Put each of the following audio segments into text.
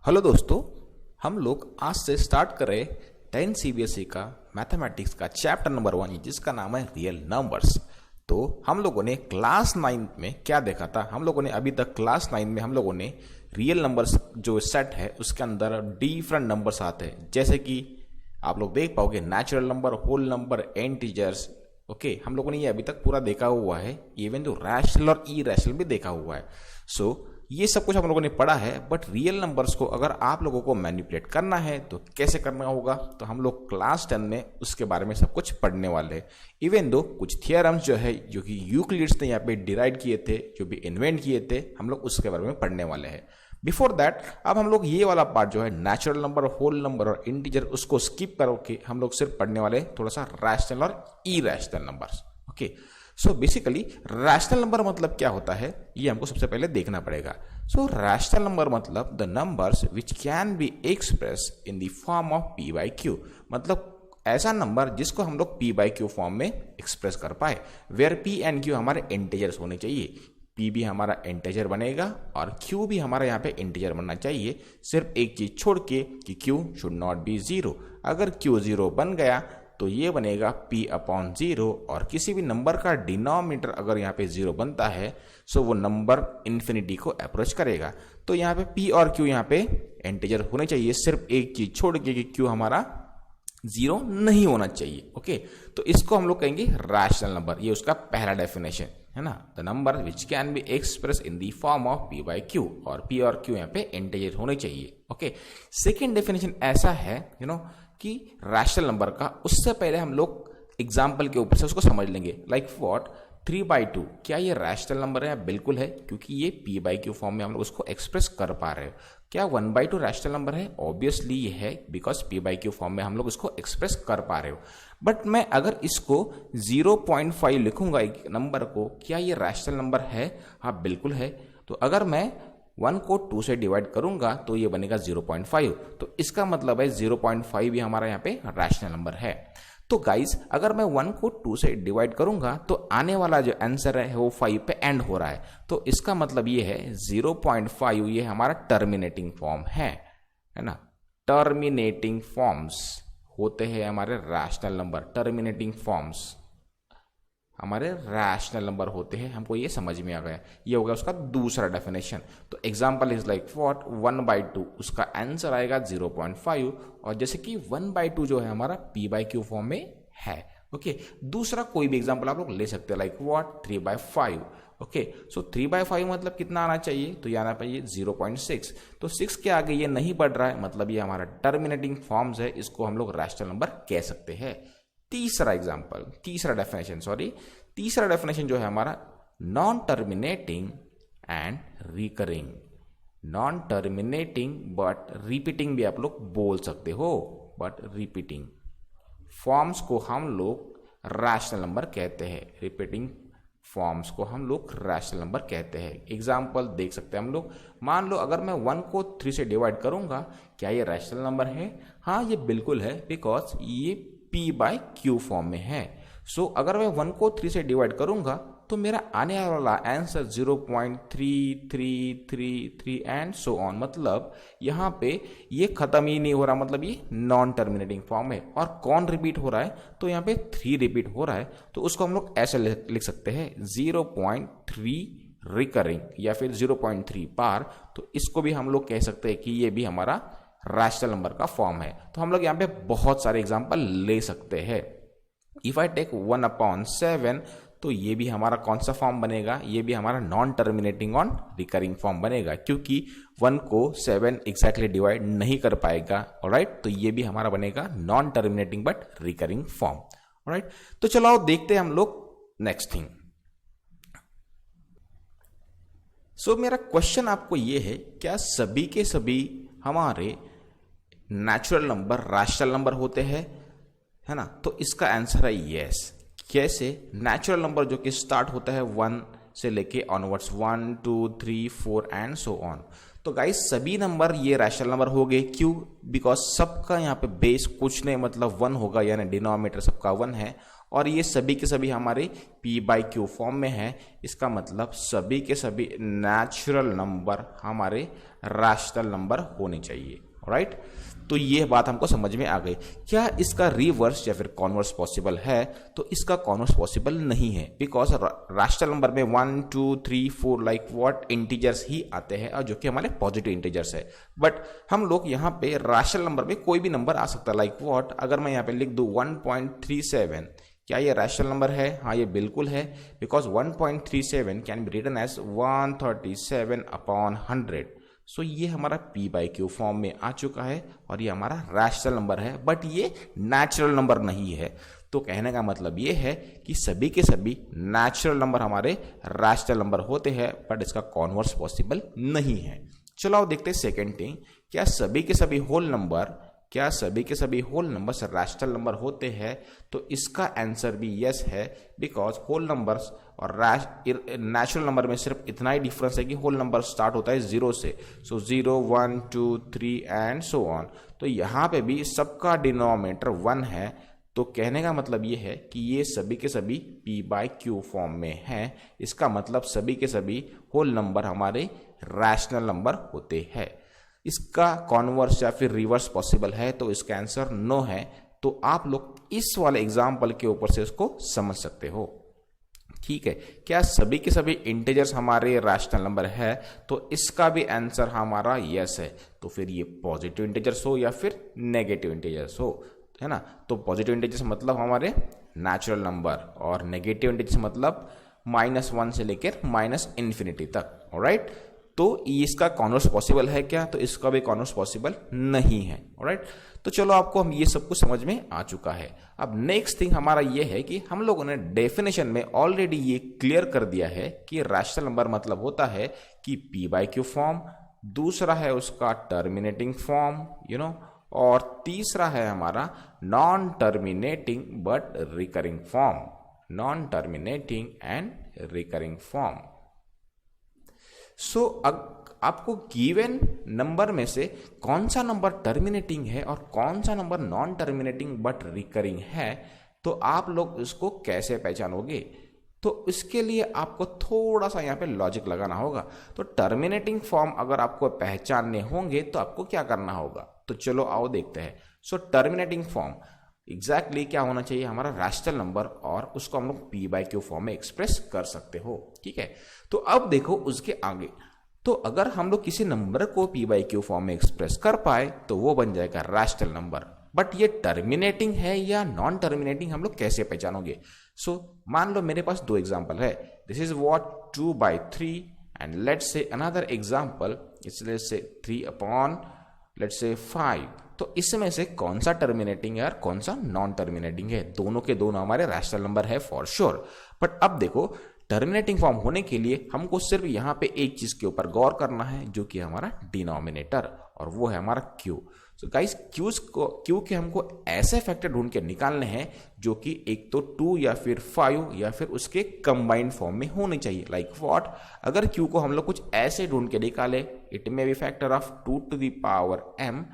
Hello दोस्तों, हम लोग आज से स्टार्ट कर रहे 10 सीबीएसई का मैथमेटिक्स का चैप्टर नंबर 1 जिसका नाम है रियल नंबर्स। तो हम लोगों ने क्लास 9 में क्या देखा था? हम लोगों ने अभी तक क्लास 9 में हम लोगों ने रियल नंबर्स जो सेट है उसके अंदर डिफरेंट नंबर्स आते हैं, जैसे कि आप लोग देख पाओगे natural number, whole number, integers. Okay, हम लोगों ने ये अभी तक पूरा देखा हुआ है, इवन जो रैशनल और इरेशनल भी देखा हुआ है। सो ये सब कुछ हम लोगों ने पढ़ा है, बट रियल नंबर्स को अगर आप लोगों को मैनिपुलेट करना है तो कैसे करना होगा, तो हम लोग क्लास 10 में उसके बारे में सब कुछ पढ़ने वाले हैं। इवन दो कुछ थियरम्स जो है जो कि यूक्लिड्स ने यहाँ पे डिराइव किए थे, जो भी इन्वेंट किए थे, हम लोग उसके बारे में पढ़ने वाले हैं। बिफोर दैट अब हम लोग ये वाला पार्ट जो है नेचुरल नंबर, होल नंबर और इंटीजर, उसको स्किप करके हम लोग सिर्फ पढ़ने वाले थोड़ा सा रैशनल और irrational numbers. Okay, so basically rational number मतलब क्या होता है ये हमको सबसे पहले देखना पड़ेगा। सो रैशनल नंबर मतलब the numbers which can be express in the form of P by Q, मतलब ऐसा नंबर जिसको हम लोग पी बाई क्यू फॉर्म में एक्सप्रेस कर पाए, वेयर पी एंड क्यू हमारे इंटीजर्स होने चाहिए। पी भी हमारा इंटीजर बनेगा और क्यू भी हमारा यहाँ पे इंटीजर बनना चाहिए, सिर्फ एक चीज छोड़ के कि Q should not be zero. अगर क्यू जीरो बन गया तो ये बनेगा p अपॉन जीरो, और किसी भी नंबर का डिनोमिनेटर अगर यहाँ पे जीरो बनता है सो वो नंबर इन्फिनिटी को अप्रोच करेगा। तो यहाँ पे p और q यहाँ पे इंटीजर होने चाहिए, सिर्फ एक चीज छोड़ के कि q हमारा जीरो नहीं होना चाहिए। ओके, तो इसको हम लोग कहेंगे रैशनल नंबर। ये उसका पहला डेफिनेशन है ना, the number which can be express in the form of p by q, और p और q यहाँ पे इंटीजर होने चाहिए। ओके, सेकेंड डेफिनेशन ऐसा है कि रैशनल नंबर का, उससे पहले हम लोग एग्जाम्पल के ऊपर से उसको समझ लेंगे। लाइक व्हाट 3/2, क्या ये रैशनल नंबर है? बिल्कुल है, क्योंकि ये p बाई क्यू फॉर्म में हम लोग उसको एक्सप्रेस कर पा रहे हैं। क्या 1/2 रैशनल नंबर है? ऑब्वियसली ये है, because p by Q form में हम लोग इसको एक्सप्रेस कर पा रहे हो। बट मैं अगर इसको 0.5 लिखूंगा एक नंबर को, क्या ये रैशनल नंबर है? हाँ बिल्कुल है। तो अगर मैं 1 को 2 से डिवाइड करूंगा तो ये बनेगा 0.5, तो इसका मतलब है 0.5 भी हमारा यहाँ पे रैशनल नंबर है। तो गाइज अगर मैं 1 को 2 से डिवाइड करूंगा तो आने वाला जो आंसर है वो 5 पे एंड हो रहा है, तो इसका मतलब ये है 0.5 ये हमारा टर्मिनेटिंग फॉर्म है ना। टर्मिनेटिंग फॉर्म्स होते हैं हमारे रैशनल नंबर, टर्मिनेटिंग फॉर्म्स हमारे रैशनल नंबर होते हैं। हमको ये समझ में आ गया, ये हो गया उसका दूसरा डेफिनेशन। तो एग्जांपल इज लाइक व्हाट 1/2, उसका आंसर आएगा 0.5, और जैसे कि 1/2 जो है हमारा p बाई क्यू फॉर्म में है। ओके, दूसरा कोई भी एग्जांपल आप लोग ले सकते हैं, लाइक व्हाट 3/5। ओके, सो 3/5 मतलब कितना आना चाहिए? तो ये आना चाहिए 0.6। तो 6 के आगे ये नहीं बढ़ रहा है, मतलब ये हमारा टर्मिनेटिंग फॉर्म्स है, इसको हम लोग रैशनल नंबर कह सकते हैं। तीसरा डेफिनेशन जो है हमारा non terminating and recurring. Non terminating but repeating भी आप लोग बोल सकते हो, बट रिपीटिंग फॉर्म्स को हम लोग रैशनल नंबर कहते हैं। रिपीटिंग फॉर्म्स को हम लोग रैशनल नंबर कहते हैं। एग्जाम्पल देख सकते हैं हम लोग, मान लो अगर मैं 1 को 3 से डिवाइड करूंगा, क्या ये रैशनल नंबर है? हाँ ये बिल्कुल है, बिकॉज ये p बाई क्यू फॉर्म में है। सो अगर मैं 1 को 3 से डिवाइड करूंगा तो मेरा आने वाला आंसर 0.3333 एंड सो ऑन, मतलब यहाँ पे ये खत्म ही नहीं हो रहा, मतलब ये नॉन टर्मिनेटिंग फॉर्म है। और कौन रिपीट हो रहा है? तो यहाँ पे 3 रिपीट हो रहा है, तो उसको हम लोग ऐसे लिख सकते हैं 0.3 रिकरिंग या फिर 0.3 पार। तो इसको भी हम लोग कह सकते हैं कि ये भी हमारा रैशनल नंबर का फॉर्म है। तो हम लोग यहाँ पे बहुत सारे एग्जांपल ले सकते हैं। इफ आई टेक 1/7, तो ये भी हमारा कौन सा फॉर्म बनेगा? ये भी हमारा non terminating on recurring form बनेगा, क्योंकि 1 को 7 एग्जैक्टली डिवाइड नहीं कर पाएगा। ऑलराइट, तो ये भी हमारा बनेगा non terminating but recurring form. Alright, तो चलो आओ देखते हैं हम लोग नेक्स्ट थिंग। सो मेरा क्वेश्चन आपको ये है, क्या सभी के सभी हमारे नेचुरल नंबर रैशनल नंबर होते हैं? है ना, तो इसका आंसर है यस। कैसे? नेचुरल नंबर जो कि स्टार्ट होता है 1 से लेके ऑनवर्ड्स, 1 2 3 4 एंड सो ऑन। तो गाइस सभी नंबर ये रैशनल नंबर हो गए, क्यों? बिकॉज सबका यहाँ पे बेस कुछ नहीं, मतलब 1 होगा, यानी डिनोमिनेटर सबका 1 है, और ये सभी के सभी हमारे p बाई क्यू फॉर्म में है। इसका मतलब सभी के सभी नेचुरल नंबर हमारे रैशनल नंबर होने चाहिए, राइट। तो ये बात हमको समझ में आ गई। क्या इसका रिवर्स या फिर कॉन्वर्स पॉसिबल है? तो इसका कॉन्वर्स पॉसिबल नहीं है, बिकॉज रैशनल नंबर में 1 2 3 4 लाइक व्हाट इंटीजर्स ही आते हैं, और जो कि हमारे पॉजिटिव इंटीजर्स है। बट हम लोग यहाँ पे रैशनल नंबर में कोई भी नंबर आ सकता है, लाइक व्हाट, अगर मैं यहाँ पे लिख दूं 1.37, क्या ये रैशनल नंबर है? हाँ, ये बिल्कुल है, because 1.37 can be written as 137/100। So ये हमारा p बाई क्यू फॉर्म में आ चुका है और ये हमारा रैशनल नंबर है, बट ये नेचुरल नंबर नहीं है। तो कहने का मतलब ये है कि सभी के सभी नेचुरल नंबर हमारे रैशनल नंबर होते हैं, बट इसका कॉन्वर्स पॉसिबल नहीं है। चलो आओ देखते हैं सेकेंड थिंग, क्या सभी के सभी होल नंबर्स रैशनल नंबर होते हैं? तो इसका आंसर भी यस है, बिकॉज होल नंबर्स और नेचुरल नंबर में सिर्फ इतना ही डिफरेंस है कि होल नंबर स्टार्ट होता है 0 से। सो 0 1 2 3 एंड सो ऑन। तो यहाँ पे भी सबका डिनोमिनेटर 1 है। तो कहने का मतलब ये है कि ये सभी के सभी p बाई क्यू फॉर्म में है। इसका मतलब सभी के सभी होल नंबर हमारे रैशनल नंबर होते हैं। इसका कॉन्वर्स या फिर रिवर्स पॉसिबल है? तो इसका आंसर नो है। तो आप लोग इस वाले एग्जाम्पल के ऊपर से इसको समझ सकते हो, ठीक है। क्या सभी के सभी इंटीजर्स हमारे रैशनल नंबर है? तो इसका भी आंसर हमारा यस है। तो फिर ये पॉजिटिव इंटीजर्स हो या फिर नेगेटिव इंटीजर्स हो, है ना। तो पॉजिटिव इंटीजर्स मतलब हमारे नेचुरल नंबर, और नेगेटिव इंटीजर्स मतलब -1 से लेकर -∞ तक, ऑलराइट। तो इसका कॉन्वर्स पॉसिबल है क्या? तो इसका भी कॉन्वर्स पॉसिबल नहीं है, ऑलराइट। तो चलो आपको हम ये सब कुछ समझ में आ चुका है। अब नेक्स्ट थिंग हमारा ये है कि हम लोगों ने डेफिनेशन में ऑलरेडी ये क्लियर कर दिया है कि रैशनल नंबर मतलब होता है कि p बाई क्यू फॉर्म, दूसरा है उसका टर्मिनेटिंग फॉर्म, और तीसरा है हमारा non terminating but recurring form, non terminating and recurring form. So आपको गिवन नंबर में से कौन सा नंबर टर्मिनेटिंग है और कौन सा number non terminating but recurring है, तो आप लोग इसको कैसे पहचानोगे? तो इसके लिए आपको थोड़ा सा यहाँ पे लॉजिक लगाना होगा। तो टर्मिनेटिंग फॉर्म अगर आपको पहचानने होंगे तो आपको क्या करना होगा? तो चलो आओ देखते हैं। सो टर्मिनेटिंग फॉर्म एग्जैक्टली क्या होना चाहिए? हमारा रैशनल नंबर, और उसको हम लोग p बाई क्यू फॉर्म में एक्सप्रेस कर सकते हो, ठीक है। तो अब देखो उसके आगे, तो अगर हम लोग किसी नंबर को p बाई क्यू फॉर्म में एक्सप्रेस कर पाए तो वो बन जाएगा रैशनल नंबर। बट ये टर्मिनेटिंग है या नॉन टर्मिनेटिंग, हम लोग कैसे पहचानोगे? सो मान लो मेरे पास दो एग्जाम्पल है, this is what 2/3, and let's say another example, let's say 3/5। तो इसमें से कौन सा टर्मिनेटिंग है और कौन सा नॉन टर्मिनेटिंग है? दोनों के दोनों हमारे रैशनल नंबर है फॉर श्योर। बट अब देखो, टर्मिनेटिंग फॉर्म होने के लिए हमको सिर्फ यहाँ पे एक चीज के ऊपर गौर करना है, जो कि हमारा डिनोमिनेटर, और वो है हमारा क्यू। सो गाइस, क्यू के हमको ऐसे फैक्टर ढूंढ के निकालने हैं जो कि एक तो 2 या फिर 5 या फिर उसके कंबाइंड फॉर्म में होने चाहिए। लाइक व्हाट, अगर क्यू को हम लोग कुछ ऐसे ढूंढ के निकाले, it may be factor of 2 to the power m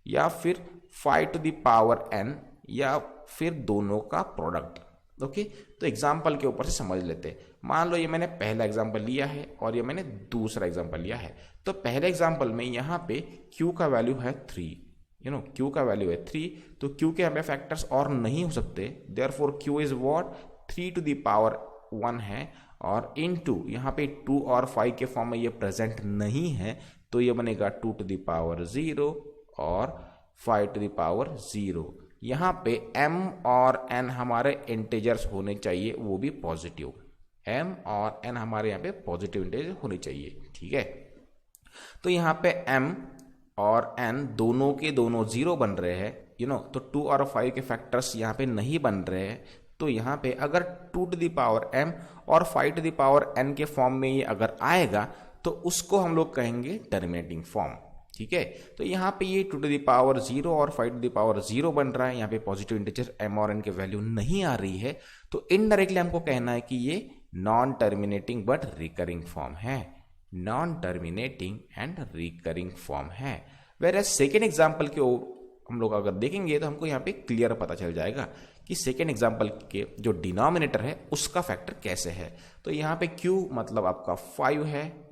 या फिर 5 to the power n या फिर दोनों का प्रोडक्ट। ओके, तो एग्जाम्पल के ऊपर से समझ लेते। मान लो ये मैंने पहला एग्जाम्पल लिया है और ये मैंने दूसरा एग्जाम्पल लिया है। तो पहले एग्जाम्पल में यहाँ पे क्यू का वैल्यू है 3, क्यू का वैल्यू है 3, तो क्यू के हमें फैक्टर्स और नहीं हो सकते, therefore Q is what 3 to the power 1 है, और इनटू यहाँ पे 2 और 5 के फॉर्म में ये प्रेजेंट नहीं है, तो ये बनेगा 2 to the power 0 और 5 to the power 0। यहाँ पे m और n हमारे इंटीजर्स होने चाहिए, वो भी पॉजिटिव। m और n हमारे यहाँ पे पॉजिटिव इंटीजर होने चाहिए, ठीक है। तो यहाँ पे m और n दोनों के दोनों 0 बन रहे हैं, तो 2 और 5 के फैक्टर्स यहाँ पे नहीं बन रहे हैं। तो यहाँ पे अगर 2 to the power m और 5 to the power n के फॉर्म में ये अगर आएगा तो उसको हम लोग कहेंगे टर्मिनेटिंग फॉर्म, ठीक है। तो यहाँ पे ये 2 to the power 0 और 5 to the power 0 बन रहा है, यहाँ पे पॉजिटिव इंटीजर m और n के वैल्यू नहीं आ रही है, तो इनडायरेक्टली हमको कहना है कि ये non terminating but recurring form है, non terminating and recurring form है। वेयर एज सेकेंड एग्जाम्पल के हम लोग अगर देखेंगे तो हमको यहाँ पे क्लियर पता चल जाएगा कि सेकेंड एग्जाम्पल के जो डिनोमिनेटर है उसका फैक्टर कैसे है। तो यहाँ पे q मतलब आपका 5 है,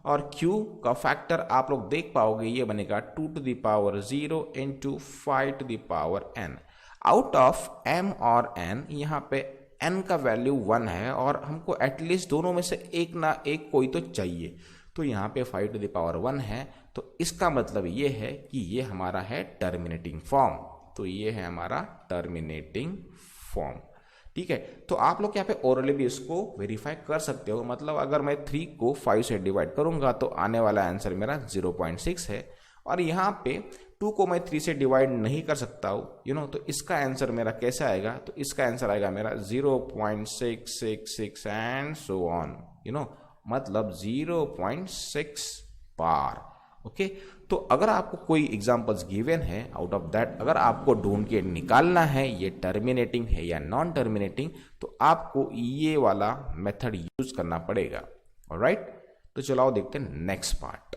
और q का फैक्टर आप लोग देख पाओगे ये बनेगा 2 to the power 0 into 5 to the power n। Out of m और n, यहाँ पे n का वैल्यू 1 है और हमको एटलीस्ट दोनों में से एक ना एक कोई तो चाहिए। तो यहाँ पे 5 to the power 1 है, तो इसका मतलब ये है कि ये हमारा है टर्मिनेटिंग फॉर्म। तो ये है हमारा टर्मिनेटिंग फॉर्म। ठीक है, तो आप लोग यहाँ पे ओरली भी इसको वेरीफाई कर सकते हो। मतलब अगर मैं 3 को 5 से डिवाइड करूंगा तो आने वाला आंसर मेरा 0.6 है, और यहाँ पे 2 को मैं 3 से डिवाइड नहीं कर सकता हूँ, तो इसका आंसर मेरा कैसे आएगा? तो इसका आंसर आएगा मेरा 0.666 एंड सो ऑन, मतलब 0.6 बार। ओके, तो अगर आपको कोई एग्जांपल्स गिवन है, आउट ऑफ दैट अगर आपको ढूंढ के निकालना है ये टर्मिनेटिंग है या नॉन टर्मिनेटिंग, तो आपको ये वाला मेथड यूज करना पड़ेगा। ऑलराइट, तो चलो देखते हैं नेक्स्ट पार्ट।